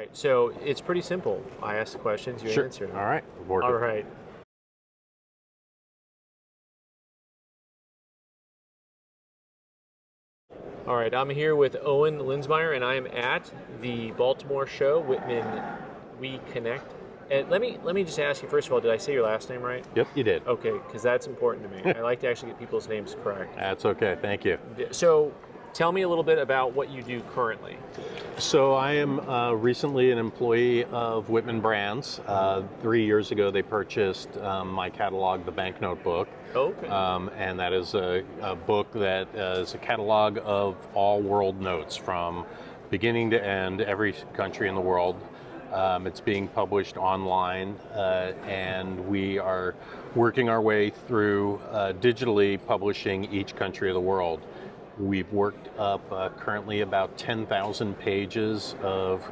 right, so it's pretty simple. I ask the questions, you Sure. answer them. All right. Work All it. right. All right, I'm here with Owen Linzmayer, and I am at the Baltimore show, Whitman We Connect. And let me just ask you, first of all, did I say your last name right? Yep, you did. Okay, because that's important to me. I like to actually get people's names correct. That's okay. Thank you. So tell me a little bit about what you do currently. So I am recently an employee of Whitman Brands. 3 years ago, they purchased my catalog, the Banknote book. Okay. And that is a book that is a catalog of all world notes from beginning to end, every country in the world. It's being published online, and we are working our way through digitally publishing each country of the world. We've worked up currently about 10,000 pages of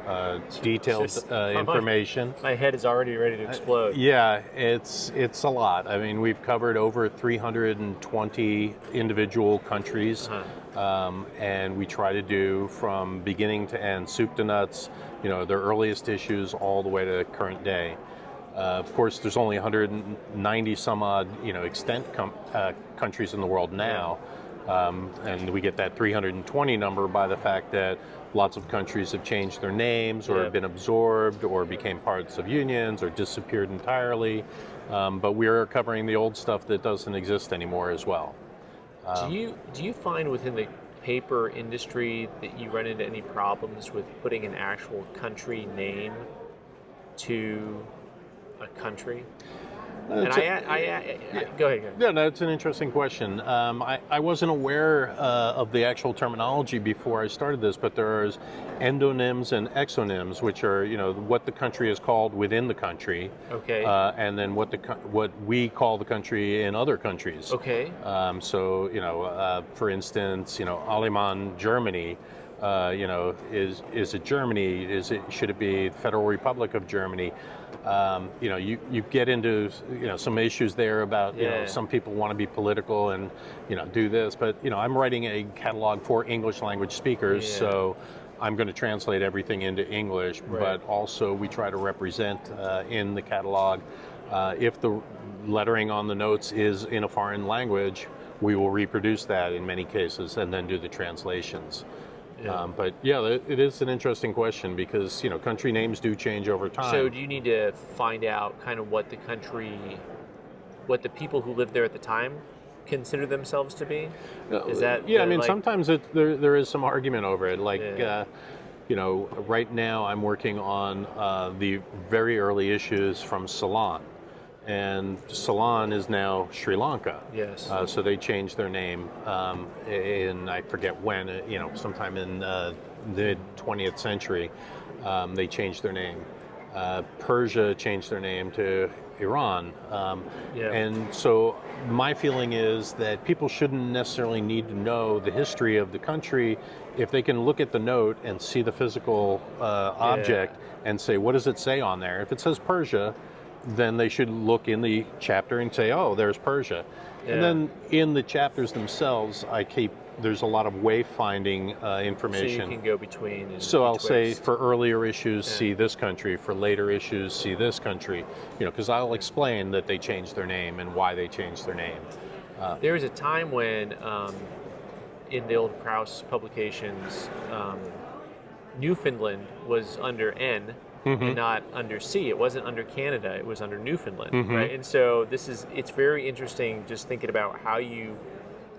detailed information. My head is already ready to explode. Yeah, it's a lot. I mean, we've covered over 320 individual countries, and we try to do from beginning to end, soup to nuts, their earliest issues all the way to current day. Of course, there's only 190 some odd, extent countries in the world now. And we get that 320 number by the fact that lots of countries have changed their names or have been absorbed or became parts of unions or disappeared entirely. But we are covering the old stuff that doesn't exist anymore as well. Do you find within the paper industry that you run into any problems with putting an actual country name to a country? And go ahead. Yeah, that's an interesting question. I wasn't aware of the actual terminology before I started this, but there's endonyms and exonyms, which are what the country is called within the country. Okay. And then what we call the country in other countries. Okay. So for instance, Allemand Germany. Is it Germany? Should it be the Federal Republic of Germany? You get into some issues there about some people want to be political and do this, but I'm writing a catalog for English language speakers, so I'm going to translate everything into English, but also we try to represent in the catalog. If the lettering on the notes is in a foreign language, we will reproduce that in many cases and then do the translations. But it is an interesting question because country names do change over time. So do you need to find out kind of what the people who lived there at the time consider themselves to be? Is that I mean, sometimes there is some argument over it. Like right now I'm working on the very early issues from Ceylon. And Ceylon is now Sri Lanka. Yes. So they changed their name in, I forget when, sometime in the 20th century, they changed their name. Persia changed their name to Iran. And so my feeling is that people shouldn't necessarily need to know the history of the country if they can look at the note and see the physical object and say, what does it say on there? If it says Persia, then they should look in the chapter and say, oh, there's Persia. And then in the chapters themselves, there's a lot of wayfinding information. So you can go between. So I'll say for earlier issues, see this country. For later issues, see this country. Because I'll explain that they changed their name and why they changed their name. There was a time when, in the old Krauss publications, Newfoundland was under N. And not under C. It wasn't under Canada, it was under Newfoundland, right? And so it's very interesting just thinking about how you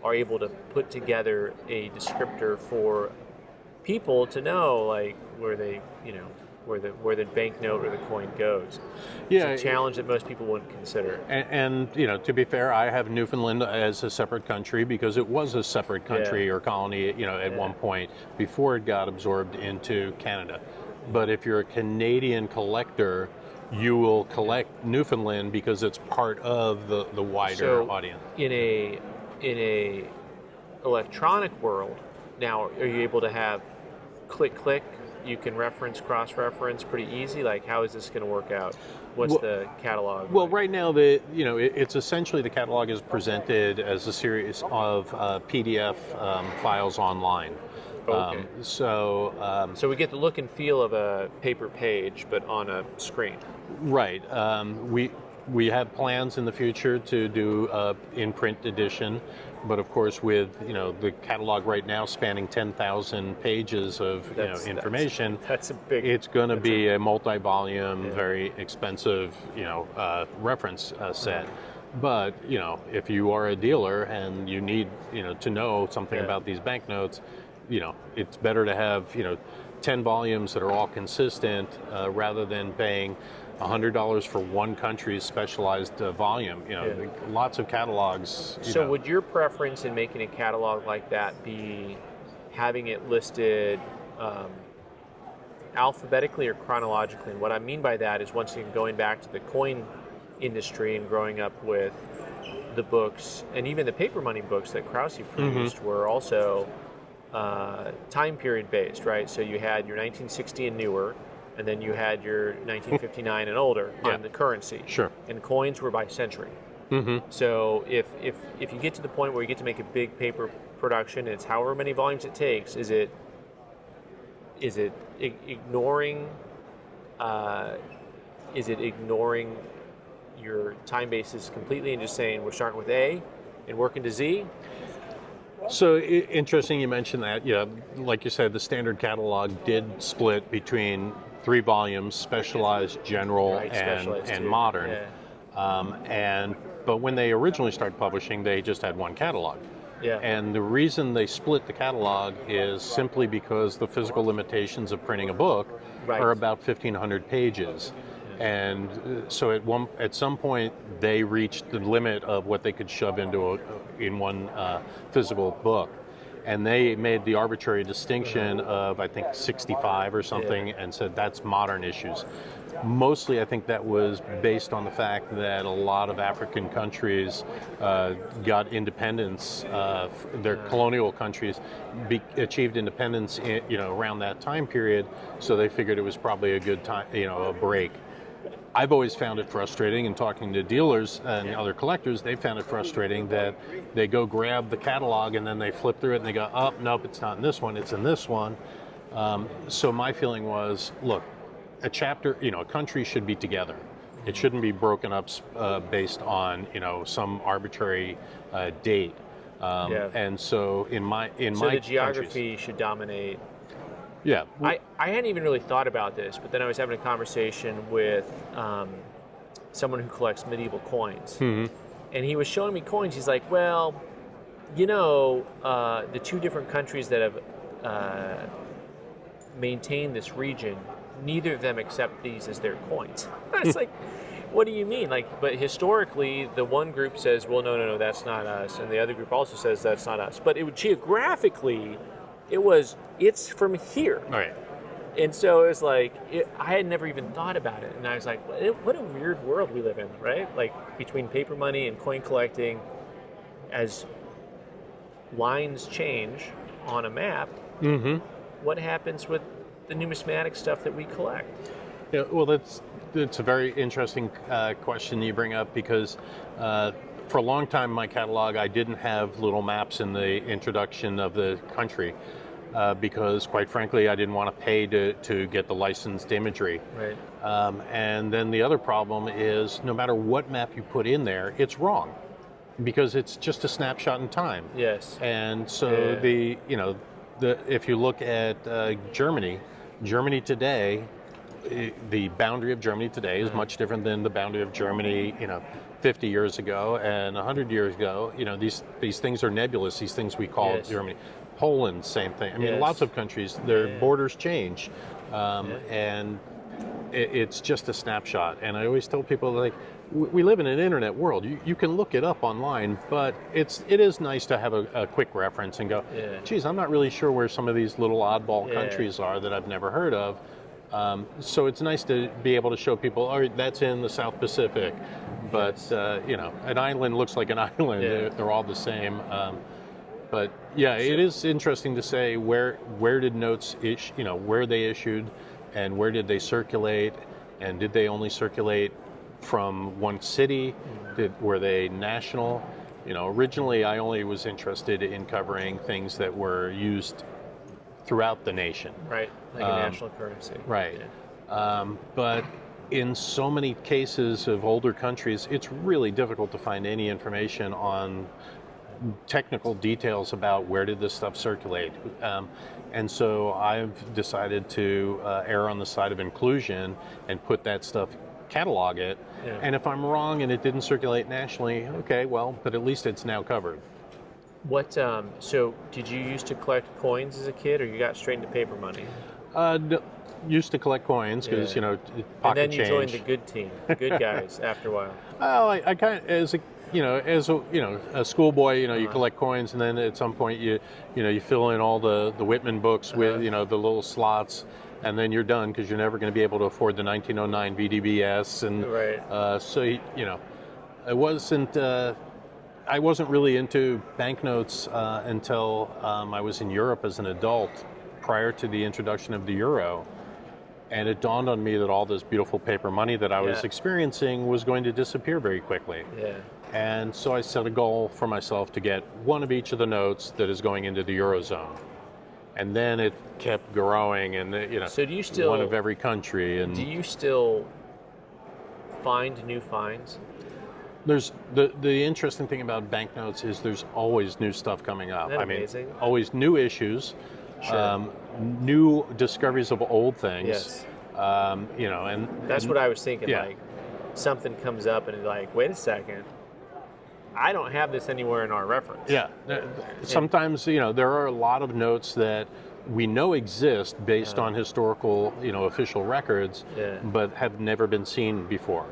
are able to put together a descriptor for people to know, like, where they, where the banknote or the coin goes. It's a challenge that most people wouldn't consider. And to be fair, I have Newfoundland as a separate country because it was a separate country or colony, at one point before it got absorbed into Canada. But if you're a Canadian collector, you will collect Newfoundland because it's part of the wider audience. In a electronic world, now are you able to have click? You can cross reference pretty easy. Like, how is this going to work out? What's the catalog? Well, right now it's essentially the catalog is presented as a series of PDF files online. Okay. So we get the look and feel of a paper page, but on a screen. Right. We have plans in the future to do in-print edition, but of course, with the catalog right now spanning 10,000 pages of information, it's going to be a multi-volume, very expensive reference set. But if you are a dealer and you need to know something about these banknotes, it's better to have 10 volumes that are all consistent rather than paying $100 for one country's specialized volume. Lots of catalogs. So would your preference in making a catalog like that be having it listed alphabetically or chronologically? And what I mean by that is, once again, going back to the coin industry and growing up with the books, and even the paper money books that Krause produced were also time period based, right? So you had your 1960 and newer, and then you had your 1959 and older on the currency. Sure. And coins were by century. So if you get to the point where you get to make a big paper production, it's however many volumes it takes, is it ignoring your time basis completely and just saying we're starting with A and working to Z? So interesting you mentioned that. Like you said, the standard catalog did split between 3 volumes, specialized, general, and modern. But when they originally started publishing, they just had one catalog. And the reason they split the catalog is simply because the physical limitations of printing a book are about 1,500 pages. And so at some point they reached the limit of what they could shove in one physical book, and they made the arbitrary distinction of, I think, 65 or something, and said that's modern issues. Mostly, I think that was based on the fact that a lot of African countries got independence. Their colonial countries achieved independence, around that time period. So they figured it was probably a good time, a break. I've always found it frustrating, and talking to dealers and other collectors, they found it frustrating that they go grab the catalog and then they flip through it and they go, oh, nope, it's not in this one, it's in this one. So my feeling was, look, a chapter, a country should be together. It shouldn't be broken up based on, some arbitrary date. And so in my the geography should dominate. Yeah. I hadn't even really thought about this, but then I was having a conversation with someone who collects medieval coins. And he was showing me coins. He's like, well, the 2 different countries that have maintained this region, neither of them accept these as their coins. I was like, what do you mean? But historically, the one group says, well, no, that's not us. And the other group also says that's not us. But geographically, it's from here. Right. And so it was like, I had never even thought about it. And I was like, what a weird world we live in, right? Like, between paper money and coin collecting, as lines change on a map, what happens with the numismatic stuff that we collect? Yeah, well, that's a very interesting question you bring up, because for a long time in my catalog, I didn't have little maps in the introduction of the country. Because, quite frankly, I didn't want to pay to get the licensed imagery. Right. And then the other problem is, no matter what map you put in there, it's wrong, because it's just a snapshot in time. Yes. And so if you look at Germany today, the boundary of Germany today is much different than the boundary of Germany, 50 years ago and 100 years ago. These things are nebulous. These things we call Germany. Poland, same thing. I mean, lots of countries, their borders change, and it's just a snapshot. And I always tell people, like, we live in an internet world. You can look it up online, but it is nice to have a quick reference and go, geez, I'm not really sure where some of these little oddball countries are that I've never heard of. So it's nice to be able to show people, oh, that's in the South Pacific, but an island looks like an island. They're all the same. But it is interesting to say where did notes where they issued, and where did they circulate, and did they only circulate from one city? Were they national? Originally I only was interested in covering things that were used throughout the nation. Right, like a national currency. Right. Yeah. But in so many cases of older countries, it's really difficult to find any information on technical details about where did this stuff circulate. And so I've decided to err on the side of inclusion and put that stuff, catalog it. Yeah. And if I'm wrong and it didn't circulate nationally, okay, well, but at least it's now covered. What? So, did you used to collect coins as a kid, or you got straight into paper money? Used to collect coins because, Yeah. pocket And then you change. joined the good team, the good guys, after a while. Well, I kind of, as a schoolboy, you collect coins, and then at some point you fill in all the Whitman books with, the little slots, and then you're done because you're never going to be able to afford the 1909 VDBS, and Right. so I wasn't really into banknotes until I was in Europe as an adult, prior to the introduction of the euro. And it dawned on me that all this beautiful paper money that I was experiencing was going to disappear very quickly. Yeah. And so I set a goal for myself to get one of each of the notes that is going into the Eurozone. And then it kept growing, and So do you still, one of every country. And do you still find new finds? there's the interesting thing about banknotes is there's always new stuff coming up. Isn't that amazing? Always new issues. Sure. New discoveries of old things. Yes. And That's what I was thinking. Yeah. Like, something comes up and it's like, wait a second, I don't have this anywhere in our reference. Yeah. Sometimes, there are a lot of notes that we know exist based on historical, official records, Yeah. but have never been seen before.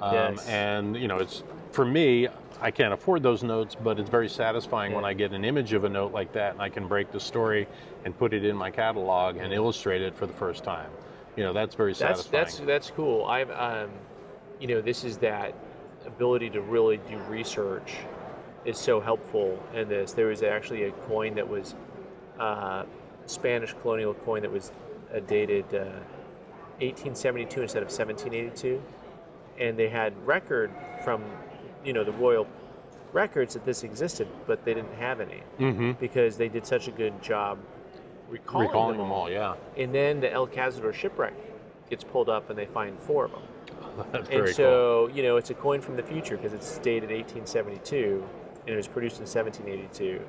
Yes. And, it's, for me, I can't afford those notes, but it's very satisfying when I get an image of a note like that and I can break the story and put it in my catalog and illustrate it for the first time. That's very satisfying. That's cool. I've this is that ability to really do research is so helpful in this. There was actually a coin that was Spanish colonial coin that was dated 1872 instead of 1782, and they had record from the royal records that this existed, but they didn't have any because they did such a good job recalling them all. Yeah. And then the El Cazador shipwreck gets pulled up and they find 4 of them. That's And very so, it's a coin from the future because it's dated 1872 and it was produced in 1782.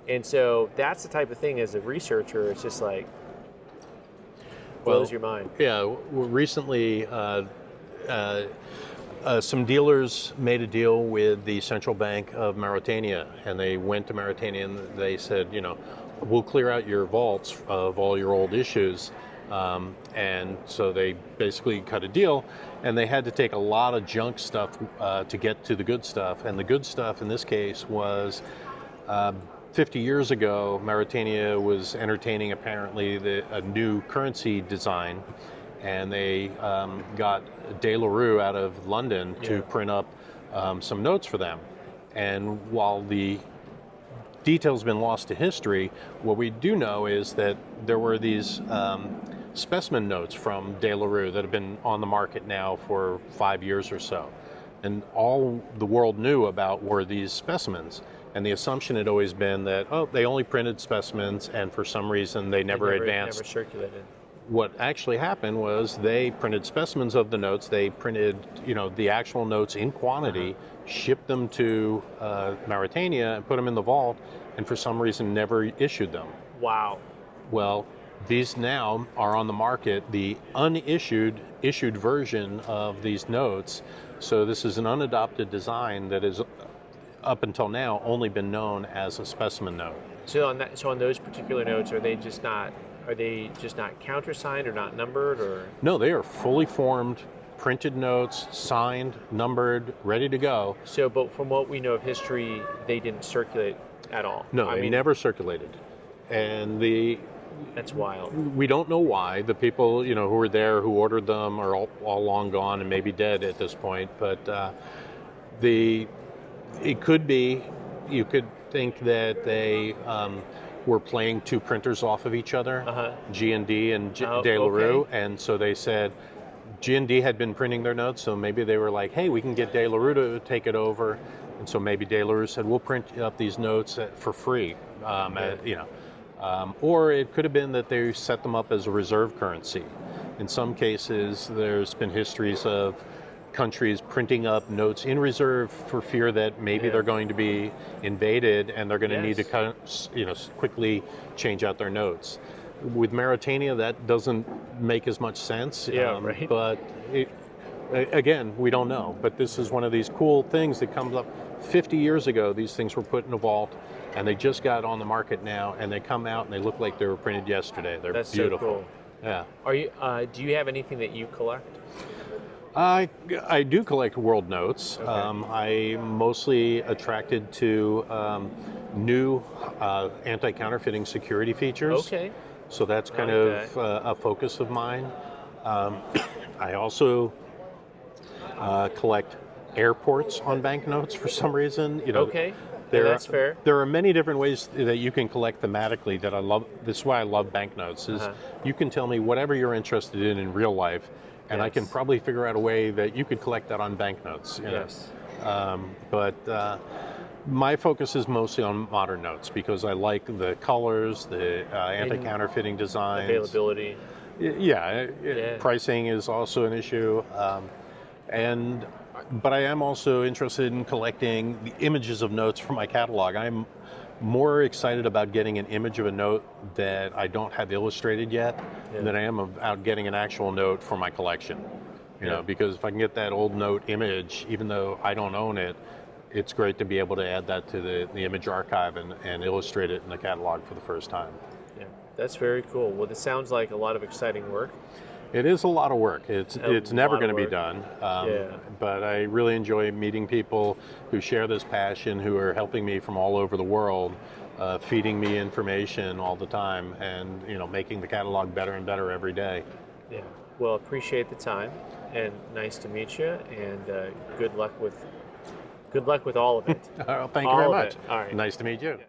And so that's the type of thing as a researcher, it's just like, blows your mind. Yeah, recently some dealers made a deal with the Central Bank of Mauritania, and they went to Mauritania and they said, we'll clear out your vaults of all your old issues. And so they basically cut a deal, and they had to take a lot of junk stuff to get to the good stuff. And the good stuff in this case was 50 years ago, Mauritania was entertaining apparently a new currency design, and they got De La Rue out of London to print up some notes for them. And while the details been lost to history, what we do know is that there were these specimen notes from De La Rue that have been on the market now for 5 years or so. And all the world knew about were these specimens. And the assumption had always been that, they only printed specimens, and for some reason they never advanced. Never circulated. What actually happened was they printed specimens of the notes. They printed, the actual notes in quantity, shipped them to Mauritania, and put them in the vault, and for some reason never issued them. Wow. Well, these now are on the market, the issued version of these notes. So this is an unadopted design that is, up until now, only been known as a specimen note. So on those particular notes, are they just not countersigned or not numbered, or? No, they are fully formed, printed notes, signed, numbered, ready to go. So, but from what we know of history, they didn't circulate at all. No, they never circulated. And that's wild. We don't know why. The people, who were there, who ordered them, are all long gone and maybe dead at this point. But it could be, you could think that they were playing two printers off of each other, G&D and De La Rue, and so they said G&D had been printing their notes, so maybe they were like, hey, we can get De La Rue to take it over, and so maybe De La Rue said, we'll print up these notes for free, Or it could have been that they set them up as a reserve currency. In some cases, there's been histories of countries printing up notes in reserve for fear that maybe they're going to be invaded and they're going to need to quickly change out their notes. With Mauritania, that doesn't make as much sense. Right. But again, we don't know. But this is one of these cool things that comes up. 50 years ago, these things were put in a vault, and they just got on the market now, and they come out and they look like they were printed yesterday. They're beautiful. So cool. Yeah. Are you? Do you have anything that you collect? I do collect world notes. Okay. I'm mostly attracted to new anti-counterfeiting security features. Okay. So that's kind of a focus of mine. I also collect airports on banknotes for some reason. Okay. That's fair. There are many different ways that you can collect thematically that I love. This is why I love banknotes. Is you can tell me whatever you're interested in real life, and I can probably figure out a way that you could collect that on banknotes. Yes. But my focus is mostly on modern notes because I like the colors, the anti-counterfeiting designs, availability. Yeah, pricing is also an issue, but I am also interested in collecting the images of notes from my catalog. I'm more excited about getting an image of a note that I don't have illustrated yet than I am about getting an actual note for my collection. You know, because if I can get that old note image, even though I don't own it, it's great to be able to add that to the image archive and illustrate it in the catalog for the first time. Yeah, that's very cool. Well, this sounds like a lot of exciting work. It is a lot of work. It's never going to be done. Yeah. But I really enjoy meeting people who share this passion, who are helping me from all over the world, feeding me information all the time, and making the catalog better and better every day. Yeah. Well, appreciate the time, and nice to meet you. And good luck with all of it. Thank you very much. All right. Nice to meet you. Yeah.